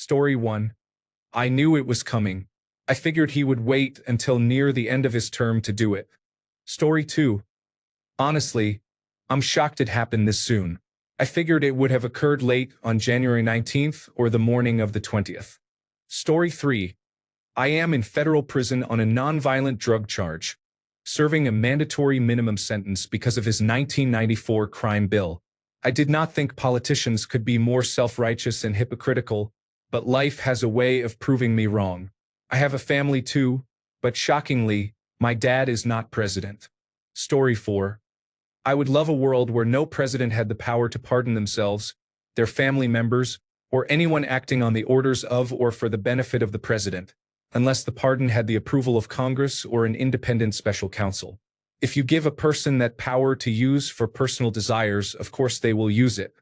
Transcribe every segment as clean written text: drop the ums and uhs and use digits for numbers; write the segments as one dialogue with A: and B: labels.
A: Story 1. I knew it was coming. I figured he would wait until near the end of his term to do it. Story 2. Honestly, I'm shocked it happened this soon. I figured it would have occurred late on January 19th or the morning of the 20th. Story 3. I am in federal prison on a nonviolent drug charge, serving a mandatory minimum sentence because of his 1994 crime bill. I did not think politicians could be more self-righteous and hypocritical, but life has a way of proving me wrong. I have a family too, but shockingly, my dad is not president. Story 4. I would love a world where no president had the power to pardon themselves, their family members, or anyone acting on the orders of or for the benefit of the president, unless the pardon had the approval of Congress or an independent special counsel. If you give a person that power to use for personal desires, of course they will use it.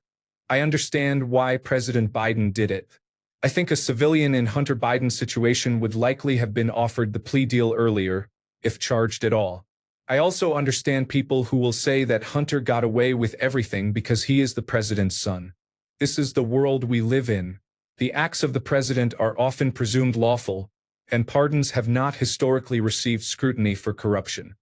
A: I understand why President Biden did it. I think a civilian in Hunter Biden's situation would likely have been offered the plea deal earlier, if charged at all. I also understand people who will say that Hunter got away with everything because he is the president's son. This is the world we live in. The acts of the president are often presumed lawful, and pardons have not historically received scrutiny for corruption.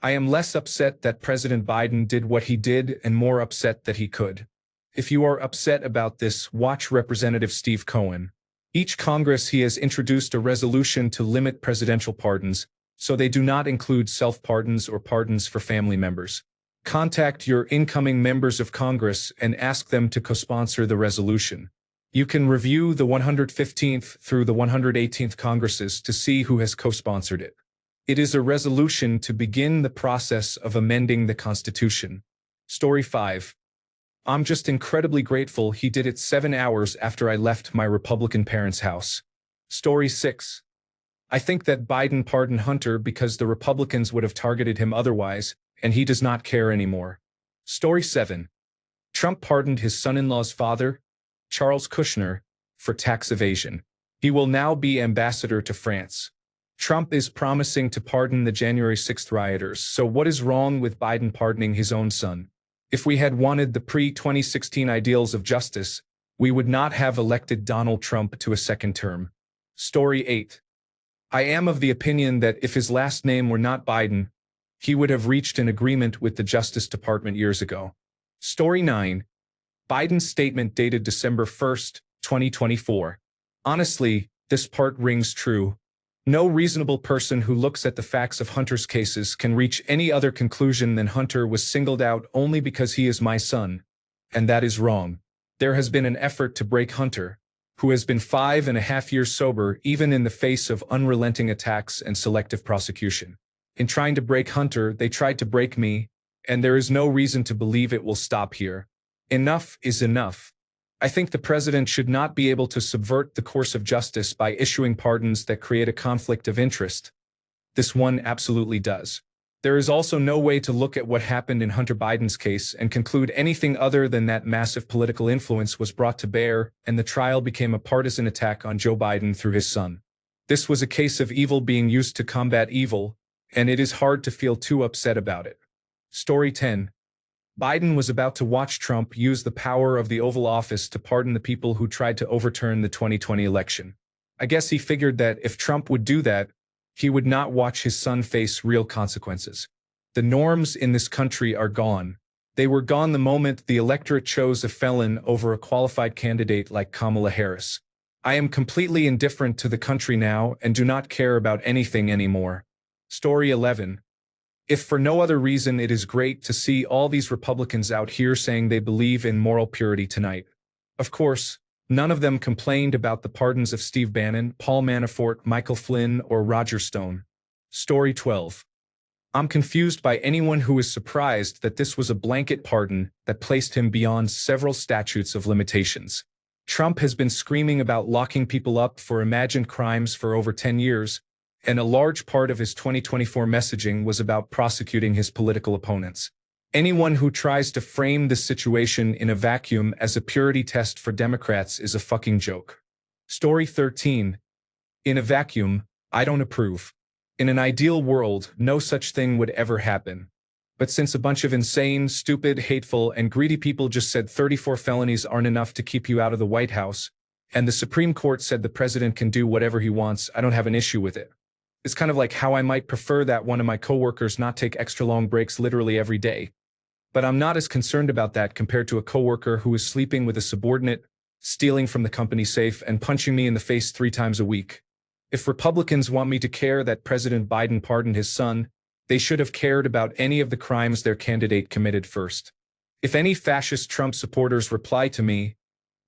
A: I am less upset that President Biden did what he did and more upset that he could. If you are upset about this, watch Representative Steve Cohen. Each Congress he has introduced a resolution to limit presidential pardons, so they do not include self-pardons or pardons for family members. Contact your incoming members of Congress and ask them to co-sponsor the resolution. You can review the 115th through the 118th Congresses to see who has co-sponsored it. It is a resolution to begin the process of amending the Constitution. Story 5. I'm just incredibly grateful he did it 7 hours after I left my Republican parents' house. Story 6. I think that Biden pardoned Hunter because the Republicans would have targeted him otherwise, and he does not care anymore. Story 7. Trump pardoned his son-in-law's father, Charles Kushner, for tax evasion. He will now be ambassador to France. Trump is promising to pardon the January 6th rioters, so what is wrong with Biden pardoning his own son? If we had wanted the pre-2016 ideals of justice, we would not have elected Donald Trump to a second term. Story 8. I am of the opinion that if his last name were not Biden, he would have reached an agreement with the Justice Department years ago. Story 9. Biden's statement dated December 1st, 2024. Honestly, this part rings true. No reasonable person who looks at the facts of Hunter's cases can reach any other conclusion than Hunter was singled out only because he is my son, and that is wrong. There has been an effort to break Hunter, who has been 5.5 years sober even in the face of unrelenting attacks and selective prosecution. In trying to break Hunter, they tried to break me, and there is no reason to believe it will stop here. Enough is enough. I think the president should not be able to subvert the course of justice by issuing pardons that create a conflict of interest. This one absolutely does. There is also no way to look at what happened in Hunter Biden's case and conclude anything other than that massive political influence was brought to bear and the trial became a partisan attack on Joe Biden through his son. This was a case of evil being used to combat evil, and it is hard to feel too upset about it. Story 10. Biden was about to watch Trump use the power of the Oval Office to pardon the people who tried to overturn the 2020 election. I guess he figured that if Trump would do that, he would not watch his son face real consequences. The norms in this country are gone. They were gone the moment the electorate chose a felon over a qualified candidate like Kamala Harris. I am completely indifferent to the country now and do not care about anything anymore. Story 11. If for no other reason, it is great to see all these Republicans out here saying they believe in moral purity tonight. Of course, none of them complained about the pardons of Steve Bannon, Paul Manafort, Michael Flynn, or Roger Stone. Story 12. I'm confused by anyone who is surprised that this was a blanket pardon that placed him beyond several statutes of limitations. Trump has been screaming about locking people up for imagined crimes for over 10 years, and a large part of his 2024 messaging was about prosecuting his political opponents. Anyone who tries to frame this situation in a vacuum as a purity test for Democrats is a fucking joke. Story 13. In a vacuum, I don't approve. In an ideal world, no such thing would ever happen. But since a bunch of insane, stupid, hateful, and greedy people just said 34 felonies aren't enough to keep you out of the White House, And the Supreme Court said the president can do whatever he wants. I don't have an issue with it. It's kind of like how I might prefer that one of my coworkers not take extra long breaks literally every day. But I'm not as concerned about that compared to a coworker who is sleeping with a subordinate, stealing from the company safe, and punching me in the face 3 times a week. If Republicans want me to care that President Biden pardoned his son, they should have cared about any of the crimes their candidate committed first. If any fascist Trump supporters reply to me,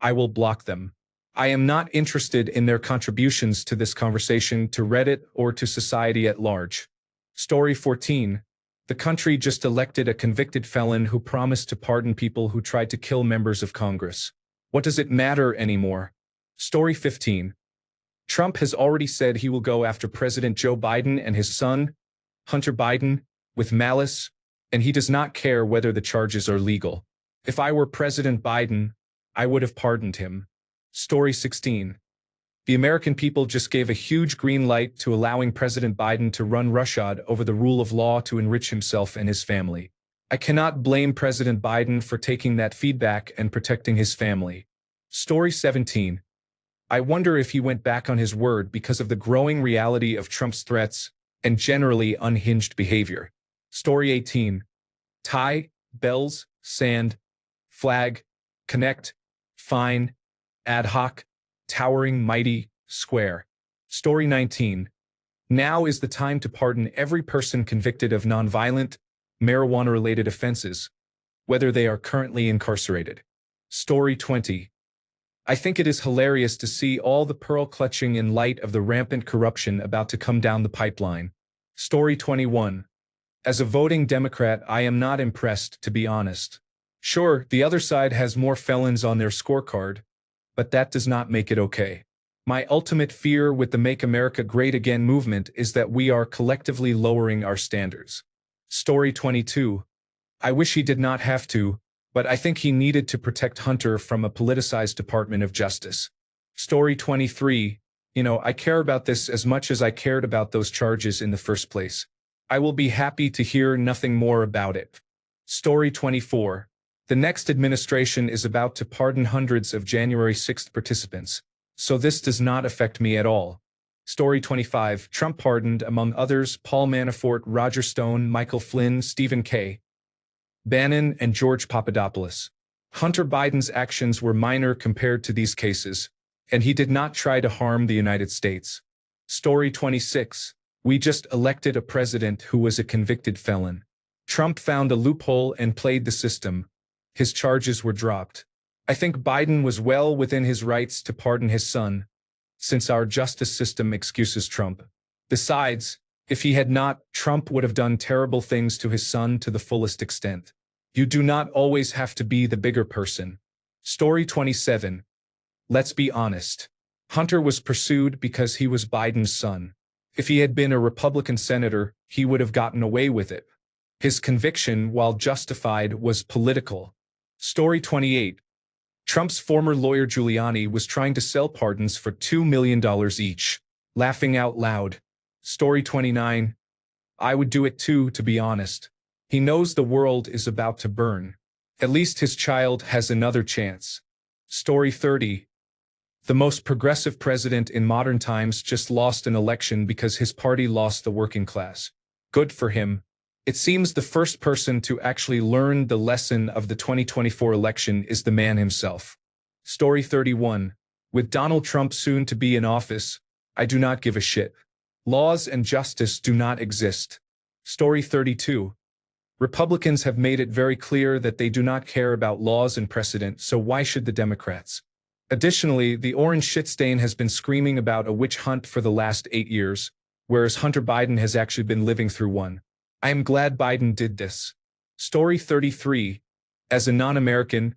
A: I will block them. I am not interested in their contributions to this conversation, to Reddit, or to society at large. Story 14. The country just elected a convicted felon who promised to pardon people who tried to kill members of Congress. What does it matter anymore? Story 15. Trump has already said he will go after President Joe Biden and his son, Hunter Biden, with malice, and he does not care whether the charges are legal. If I were President Biden, I would have pardoned him. Story 16. The American people just gave a huge green light to allowing President Biden to run roughshod over the rule of law to enrich himself and his family. I cannot blame President Biden for taking that feedback and protecting his family. Story 17. I wonder if he went back on his word because of the growing reality of Trump's threats and generally unhinged behavior. Story 18. Tie, bells, sand, flag, connect, fine, ad hoc, towering, mighty, square. Story 19. Now is the time to pardon every person convicted of nonviolent, marijuana-related offenses, whether they are currently incarcerated. Story 20. I think it is hilarious to see all the pearl clutching in light of the rampant corruption about to come down the pipeline. Story 21. As a voting Democrat, I am not impressed, to be honest. Sure, the other side has more felons on their scorecard, but that does not make it okay. My ultimate fear with the Make America Great Again movement is that we are collectively lowering our standards. Story 22. I wish he did not have to, but I think he needed to protect Hunter from a politicized Department of Justice. Story 23. I care about this as much as I cared about those charges in the first place. I will be happy to hear nothing more about it. Story 24. The next administration is about to pardon hundreds of January 6th participants, so this does not affect me at all. Story 25. Trump pardoned, among others, Paul Manafort, Roger Stone, Michael Flynn, Stephen K. Bannon, and George Papadopoulos. Hunter Biden's actions were minor compared to these cases, and he did not try to harm the United States. Story 26. We just elected a president who was a convicted felon. Trump found a loophole and played the system. His charges were dropped. I think Biden was well within his rights to pardon his son, since our justice system excuses Trump. Besides, if he had not, Trump would have done terrible things to his son to the fullest extent. You do not always have to be the bigger person. Story 27. Let's be honest. Hunter was pursued because he was Biden's son. If he had been a Republican senator, he would have gotten away with it. His conviction, while justified, was political. Story 28. Trump's former lawyer Giuliani was trying to sell pardons for $2 million each. Laughing out loud. Story 29. I would do it too, to be honest. He knows the world is about to burn. At least his child has another chance. Story 30. The most progressive president in modern times just lost an election because his party lost the working class. Good for him. It seems the first person to actually learn the lesson of the 2024 election is the man himself. Story 31. With Donald Trump soon to be in office, I do not give a shit. Laws and justice do not exist. Story 32. Republicans have made it very clear that they do not care about laws and precedent, so why should the Democrats? Additionally, the orange shit stain has been screaming about a witch hunt for the last 8 years, whereas Hunter Biden has actually been living through one. I am glad Biden did this. Story 33. As a non-American,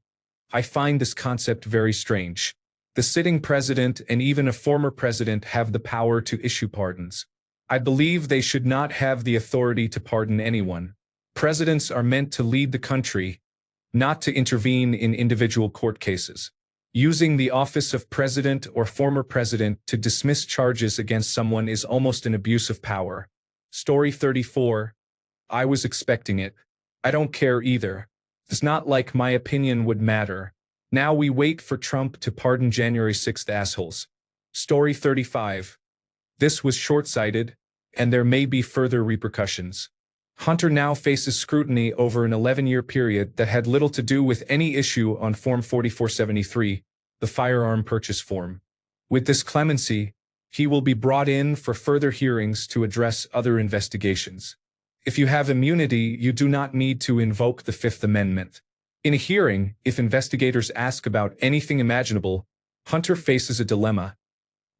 A: I find this concept very strange. The sitting president and even a former president have the power to issue pardons. I believe they should not have the authority to pardon anyone. Presidents are meant to lead the country, not to intervene in individual court cases. Using the office of president or former president to dismiss charges against someone is almost an abuse of power. Story 34. I was expecting it. I don't care either. It's not like my opinion would matter. Now we wait for Trump to pardon January 6th assholes. Story 35. This was short-sighted, and there may be further repercussions. Hunter now faces scrutiny over an 11-year period that had little to do with any issue on Form 4473, the firearm purchase form. With this clemency, he will be brought in for further hearings to address other investigations. If you have immunity, you do not need to invoke the Fifth Amendment. In a hearing, if investigators ask about anything imaginable, Hunter faces a dilemma.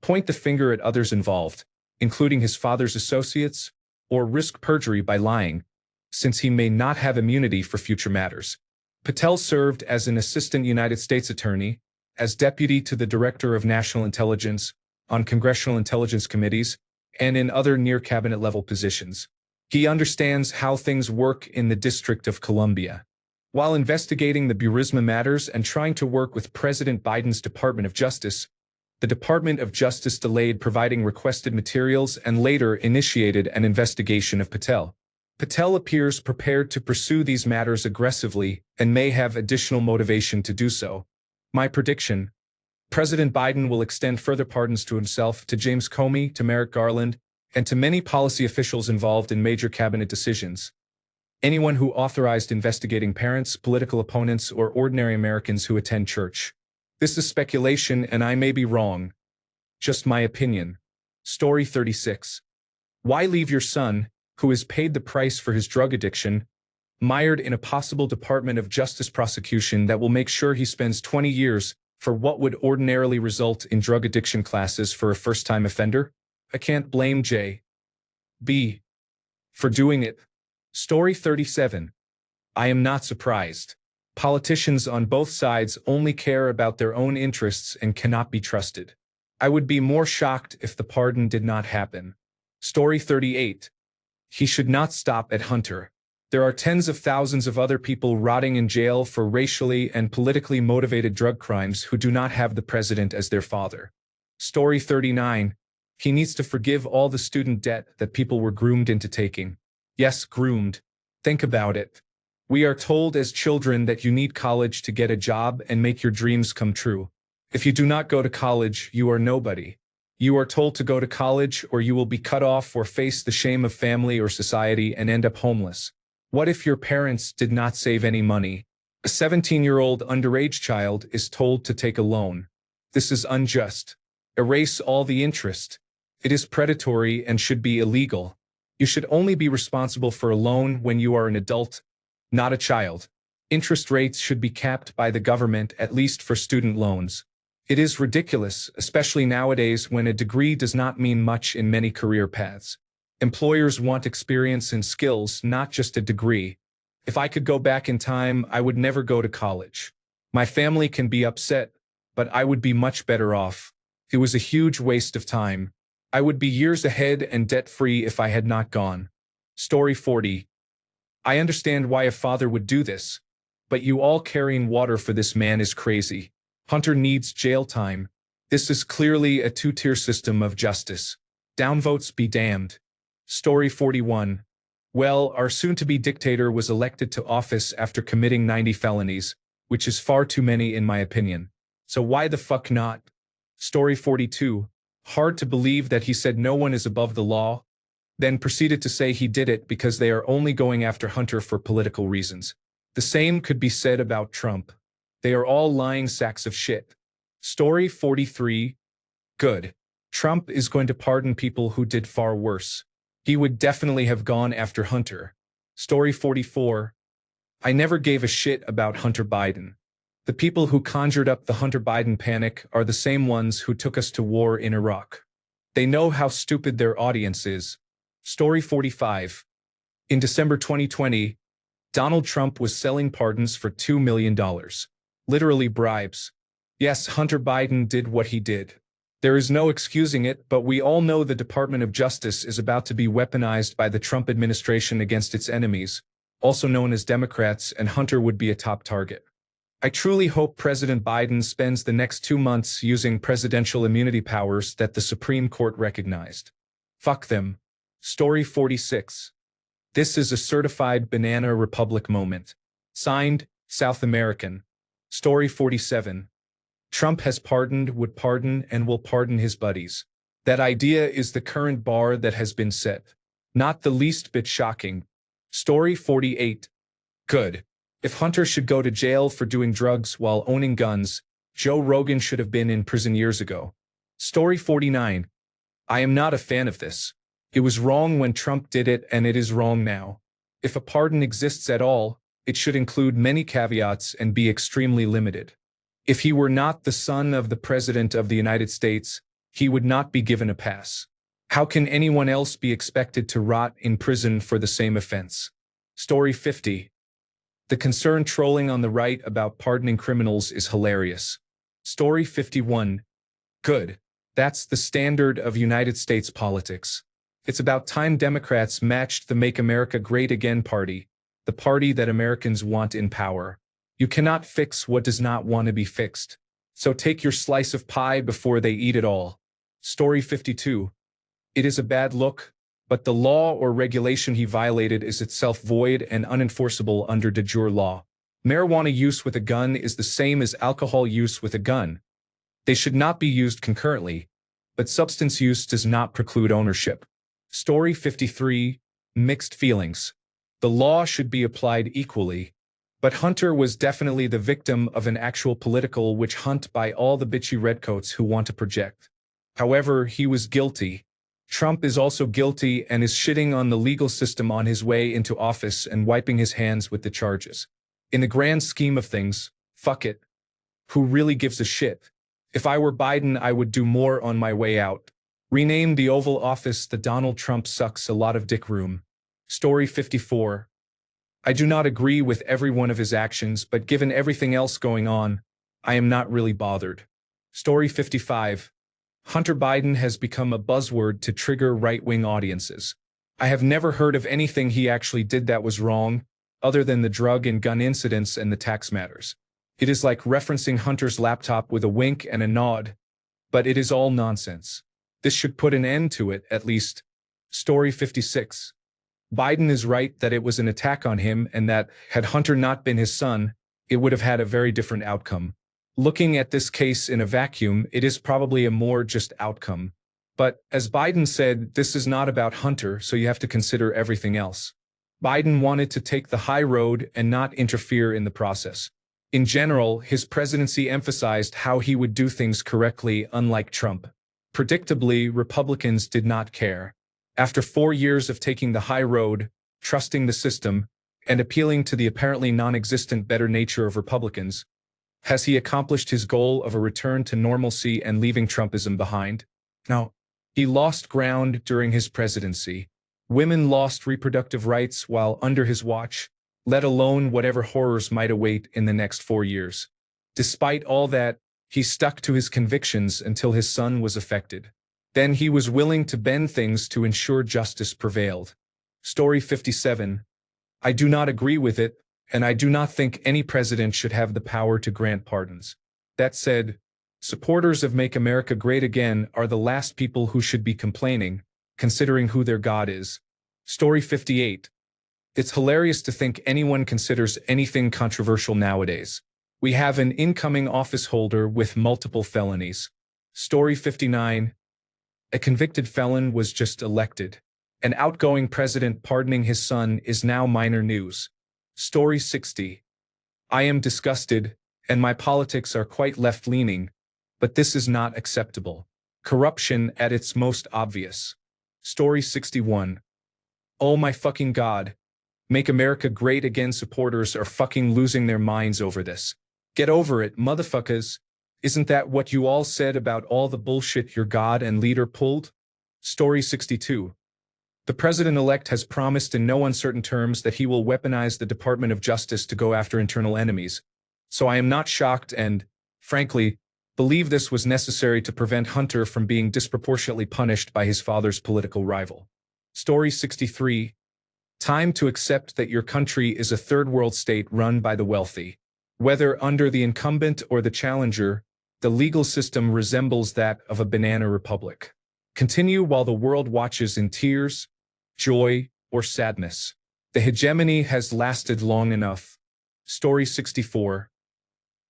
A: Point the finger at others involved, including his father's associates, or risk perjury by lying, since he may not have immunity for future matters. Patel served as an assistant United States attorney, as deputy to the Director of National Intelligence, on congressional intelligence committees, and in other near-cabinet-level positions. He understands how things work in the District of Columbia. While investigating the Burisma matters and trying to work with President Biden's Department of Justice, the Department of Justice delayed providing requested materials and later initiated an investigation of Patel. Patel appears prepared to pursue these matters aggressively and may have additional motivation to do so. My prediction: President Biden will extend further pardons to himself, to James Comey, to Merrick Garland, and to many policy officials involved in major cabinet decisions. Anyone who authorized investigating parents, political opponents, or ordinary Americans who attend church. This is speculation, and I may be wrong. Just my opinion. Story 36. Why leave your son, who has paid the price for his drug addiction, mired in a possible Department of Justice prosecution that will make sure he spends 20 years for what would ordinarily result in drug addiction classes for a first-time offender? I can't blame J.B. for doing it. Story 37. I am not surprised. Politicians on both sides only care about their own interests and cannot be trusted. I would be more shocked if the pardon did not happen. Story 38. He should not stop at Hunter. There are tens of thousands of other people rotting in jail for racially and politically motivated drug crimes who do not have the president as their father. Story 39. He needs to forgive all the student debt that people were groomed into taking. Yes, groomed. Think about it. We are told as children that you need college to get a job and make your dreams come true. If you do not go to college, you are nobody. You are told to go to college or you will be cut off or face the shame of family or society and end up homeless. What if your parents did not save any money? A 17-year-old underage child is told to take a loan. This is unjust. Erase all the interest. It is predatory and should be illegal. You should only be responsible for a loan when you are an adult, not a child. Interest rates should be capped by the government, at least for student loans. It is ridiculous, especially nowadays when a degree does not mean much in many career paths. Employers want experience and skills, not just a degree. If I could go back in time, I would never go to college. My family can be upset, but I would be much better off. It was a huge waste of time. I would be years ahead and debt-free if I had not gone. Story 40. I understand why a father would do this, but you all carrying water for this man is crazy. Hunter needs jail time. This is clearly a two-tier system of justice. Downvotes be damned. Story 41. Well, our soon-to-be dictator was elected to office after committing 90 felonies, which is far too many in my opinion. So why the fuck not? Story 42. Hard to believe that he said no one is above the law, then proceeded to say he did it because they are only going after Hunter for political reasons. The same could be said about Trump. They are all lying sacks of shit. Story 43. Good. Trump is going to pardon people who did far worse. He would definitely have gone after Hunter. Story 44. I never gave a shit about Hunter Biden. The people who conjured up the Hunter Biden panic are the same ones who took us to war in Iraq. They know how stupid their audience is. Story 45. In December 2020, Donald Trump was selling pardons for $2 million. Literally bribes. Yes, Hunter Biden did what he did. There is no excusing it, but we all know the Department of Justice is about to be weaponized by the Trump administration against its enemies, also known as Democrats, and Hunter would be a top target. I truly hope President Biden spends the next 2 months using presidential immunity powers that the Supreme Court recognized. Fuck them. Story 46. This is a certified banana republic moment. Signed, South American. Story 47. Trump has pardoned, would pardon, and will pardon his buddies. That idea is the current bar that has been set. Not the least bit shocking. Story 48. Good. If Hunter should go to jail for doing drugs while owning guns, Joe Rogan should have been in prison years ago. Story 49. I am not a fan of this. It was wrong when Trump did it, and it is wrong now. If a pardon exists at all, it should include many caveats and be extremely limited. If he were not the son of the President of the United States, he would not be given a pass. How can anyone else be expected to rot in prison for the same offense? Story 50. The concern trolling on the right about pardoning criminals is hilarious. Story 51. Good. That's the standard of United States politics. It's about time Democrats matched the Make America Great Again party, the party that Americans want in power. You cannot fix what does not want to be fixed. So take your slice of pie before they eat it all. Story 52. It is a bad look, but the law or regulation he violated is itself void and unenforceable under de jure law. Marijuana use with a gun is the same as alcohol use with a gun. They should not be used concurrently, but substance use does not preclude ownership. Story 53. Mixed feelings. The law should be applied equally, but Hunter was definitely the victim of an actual political witch hunt by all the bitchy redcoats who want to project. However, he was guilty. Trump is also guilty and is shitting on the legal system on his way into office and wiping his hands with the charges. In the grand scheme of things, fuck it. Who really gives a shit? If I were Biden, I would do more on my way out. Rename the Oval Office the Donald Trump sucks a lot of dick room. Story 54. I do not agree with every one of his actions, but given everything else going on, I am not really bothered. Story 55. Hunter Biden has become a buzzword to trigger right-wing audiences. I have never heard of anything he actually did that was wrong, other than the drug and gun incidents and the tax matters. It is like referencing Hunter's laptop with a wink and a nod, but it is all nonsense. This should put an end to it, at least. Story 56. Biden is right that it was an attack on him and that, had Hunter not been his son, it would have had a very different outcome. Looking at this case in a vacuum, it is probably a more just outcome. But, as Biden said, this is not about Hunter, so you have to consider everything else. Biden wanted to take the high road and not interfere in the process. In general, his presidency emphasized how he would do things correctly, unlike Trump. Predictably, Republicans did not care. After 4 years of taking the high road, trusting the system, and appealing to the apparently non-existent better nature of Republicans, has he accomplished his goal of a return to normalcy and leaving Trumpism behind? No. He lost ground during his presidency. Women lost reproductive rights while under his watch, let alone whatever horrors might await in the next 4 years. Despite all that, he stuck to his convictions until his son was affected. Then he was willing to bend things to ensure justice prevailed. Story 57. I do not agree with it, and I do not think any president should have the power to grant pardons. That said, supporters of Make America Great Again are the last people who should be complaining, considering who their God is. Story 58. It's hilarious to think anyone considers anything controversial nowadays. We have an incoming office holder with multiple felonies. Story 59. A convicted felon was just elected. An outgoing president pardoning his son is now minor news. Story 60. I am disgusted, and my politics are quite left-leaning, but this is not acceptable. Corruption at its most obvious. Story 61. Oh my fucking God. Make America Great Again supporters are fucking losing their minds over this. Get over it, motherfuckers. Isn't that what you all said about all the bullshit your God and leader pulled? Story 62. The president-elect has promised in no uncertain terms that he will weaponize the Department of Justice to go after internal enemies. So I am not shocked and, frankly, believe this was necessary to prevent Hunter from being disproportionately punished by his father's political rival. Story 63. Time to accept that your country is a third-world state run by the wealthy. Whether under the incumbent or the challenger, the legal system resembles that of a banana republic. Continue while the world watches in tears, joy, or sadness. The hegemony has lasted long enough. Story 64.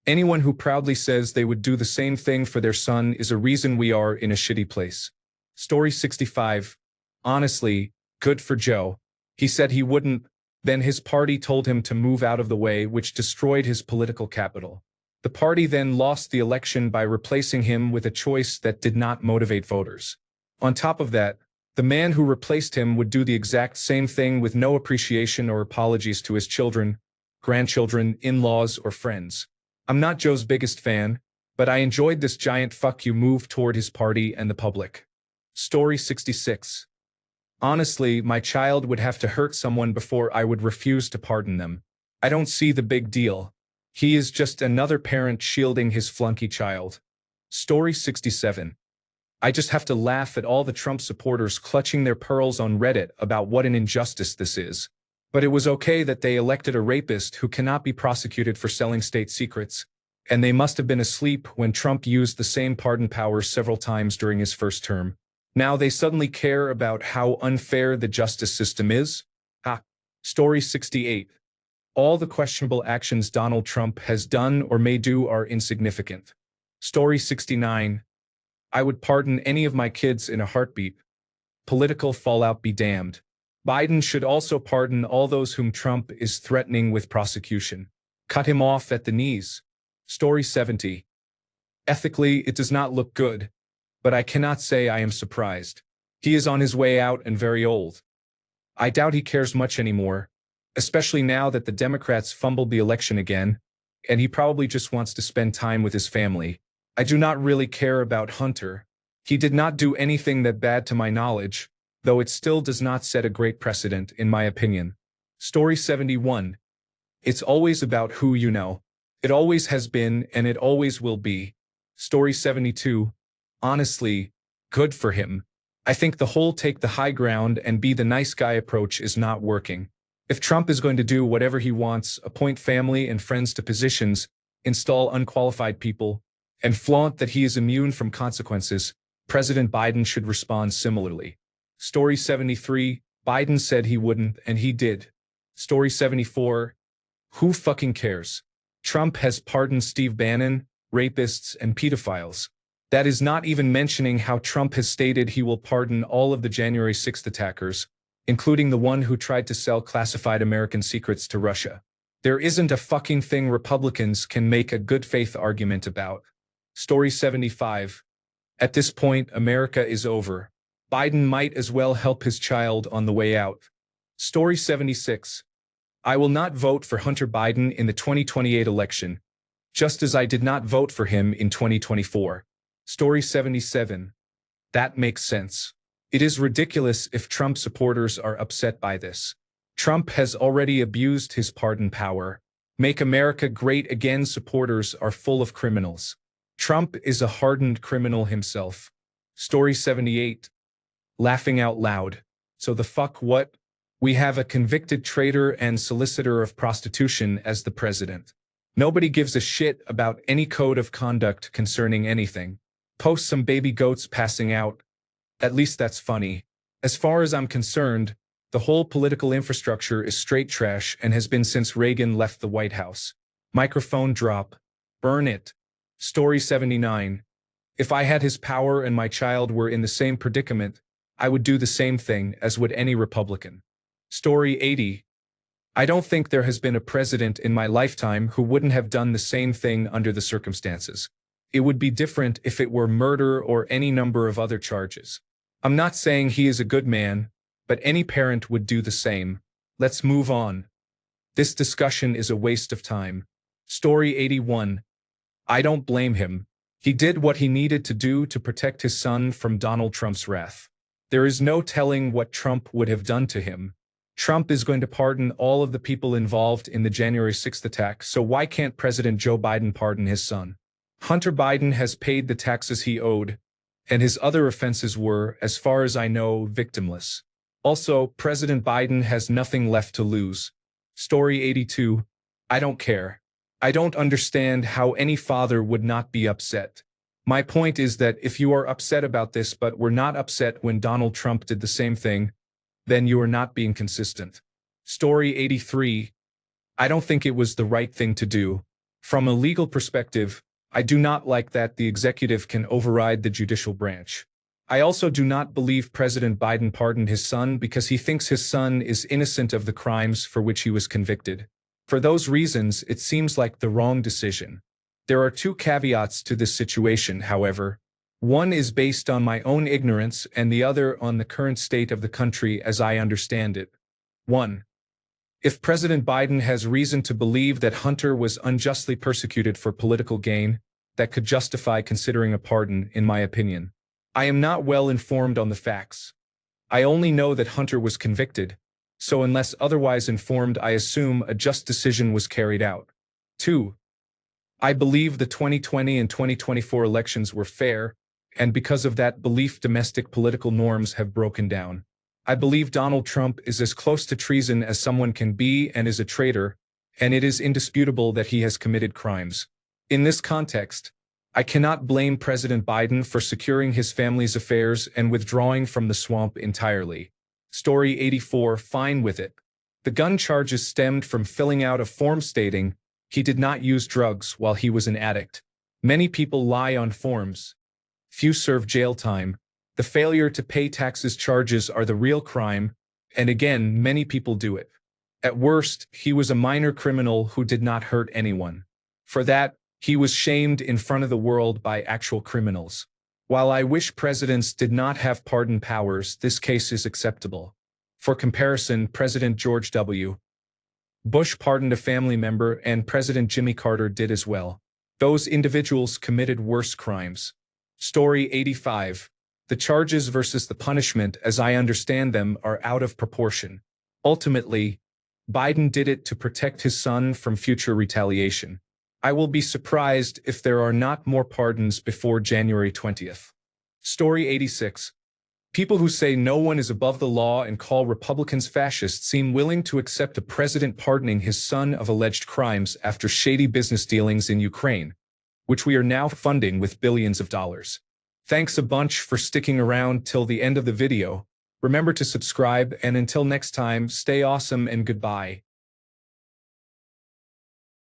A: Anyone who proudly says they would do the same thing for their son is a reason we are in a shitty place. Story 65. Honestly, good for Joe. He said he wouldn't, then his party told him to move out of the way, which destroyed his political capital. The party then lost the election by replacing him with a choice that did not motivate voters. On top of that, the man who replaced him would do the exact same thing with no appreciation or apologies to his children, grandchildren, in-laws, or friends. I'm not Joe's biggest fan, but I enjoyed this giant fuck you move toward his party and the public. Story 66. Honestly, my child would have to hurt someone before I would refuse to pardon them. I don't see the big deal. He is just another parent shielding his flunky child. Story 67. I just have to laugh at all the Trump supporters clutching their pearls on Reddit about what an injustice this is. But it was okay that they elected a rapist who cannot be prosecuted for selling state secrets, and they must have been asleep when Trump used the same pardon powers several times during his first term. Now they suddenly care about how unfair the justice system is? Story 68. All the questionable actions Donald Trump has done or may do are insignificant. Story 69. I would pardon any of my kids in a heartbeat. Political fallout be damned. Biden should also pardon all those whom Trump is threatening with prosecution. Cut him off at the knees. Story 70. Ethically, it does not look good, but I cannot say I am surprised. He is on his way out and very old. I doubt he cares much anymore, especially now that the Democrats fumbled the election again, and he probably just wants to spend time with his family. I do not really care about Hunter. He did not do anything that bad to my knowledge, though it still does not set a great precedent, in my opinion. Story 71. It's always about who you know. It always has been, and it always will be. Story 72. Honestly, good for him. I think the whole take the high ground and be the nice guy approach is not working. If Trump is going to do whatever he wants, appoint family and friends to positions, install unqualified people, and flaunt that he is immune from consequences, President Biden should respond similarly. Story 73. Biden said he wouldn't, and he did. Story 74. Who fucking cares? Trump has pardoned Steve Bannon, rapists, and pedophiles. That is not even mentioning how Trump has stated he will pardon all of the January 6th attackers, including the one who tried to sell classified American secrets to Russia. There isn't a fucking thing Republicans can make a good faith argument about. Story 75. At this point, America is over. Biden might as well help his child on the way out. Story 76. I will not vote for Hunter Biden in the 2028 election, just as I did not vote for him in 2024. Story 77. That makes sense. It is ridiculous if Trump supporters are upset by this. Trump has already abused his pardon power. Make America Great Again supporters are full of criminals. Trump is a hardened criminal himself. Story 78. Laughing out loud. So the fuck what? We have a convicted traitor and solicitor of prostitution as the president. Nobody gives a shit about any code of conduct concerning anything. Post some baby goats passing out. At least that's funny. As far as I'm concerned, the whole political infrastructure is straight trash and has been since Reagan left the White House. Microphone drop. Burn it. Story 79. If I had his power and my child were in the same predicament, I would do the same thing as would any Republican. Story 80. I don't think there has been a president in my lifetime who wouldn't have done the same thing under the circumstances. It would be different if it were murder or any number of other charges. I'm not saying he is a good man, but any parent would do the same. Let's move on. This discussion is a waste of time. Story 81. I don't blame him. He did what he needed to do to protect his son from Donald Trump's wrath. There is no telling what Trump would have done to him. Trump is going to pardon all of the people involved in the January 6th attack, so why can't President Joe Biden pardon his son? Hunter Biden has paid the taxes he owed, and his other offenses were, as far as I know, victimless. Also, President Biden has nothing left to lose. Story 82. I don't care. I don't understand how any father would not be upset. My point is that if you are upset about this but were not upset when Donald Trump did the same thing, then you are not being consistent. Story 83. I don't think it was the right thing to do. From a legal perspective, I do not like that the executive can override the judicial branch. I also do not believe President Biden pardoned his son because he thinks his son is innocent of the crimes for which he was convicted. For those reasons, it seems like the wrong decision. There are two caveats to this situation, however. One is based on my own ignorance and the other on the current state of the country as I understand it. 1. If President Biden has reason to believe that Hunter was unjustly persecuted for political gain, that could justify considering a pardon, in my opinion. I am not well informed on the facts. I only know that Hunter was convicted, so unless otherwise informed, I assume a just decision was carried out. 2. I believe the 2020 and 2024 elections were fair, and because of that belief, domestic political norms have broken down. I believe Donald Trump is as close to treason as someone can be and is a traitor, and it is indisputable that he has committed crimes. In this context, I cannot blame President Biden for securing his family's affairs and withdrawing from the swamp entirely. Story 84, fine with it. The gun charges stemmed from filling out a form stating he did not use drugs while he was an addict. Many people lie on forms. Few serve jail time. The failure to pay taxes charges are the real crime, and again, many people do it. At worst, he was a minor criminal who did not hurt anyone. For that, he was shamed in front of the world by actual criminals. While I wish presidents did not have pardon powers, this case is acceptable. For comparison, President George W. Bush pardoned a family member, and President Jimmy Carter did as well. Those individuals committed worse crimes. Story 85. The charges versus the punishment, as I understand them, are out of proportion. Ultimately, Biden did it to protect his son from future retaliation. I will be surprised if there are not more pardons before January 20th. Story 86. People who say no one is above the law and call Republicans fascists seem willing to accept a president pardoning his son of alleged crimes after shady business dealings in Ukraine, which we are now funding with billions of dollars. Thanks a bunch for sticking around till the end of the video. Remember to subscribe, and until next time, stay awesome and goodbye.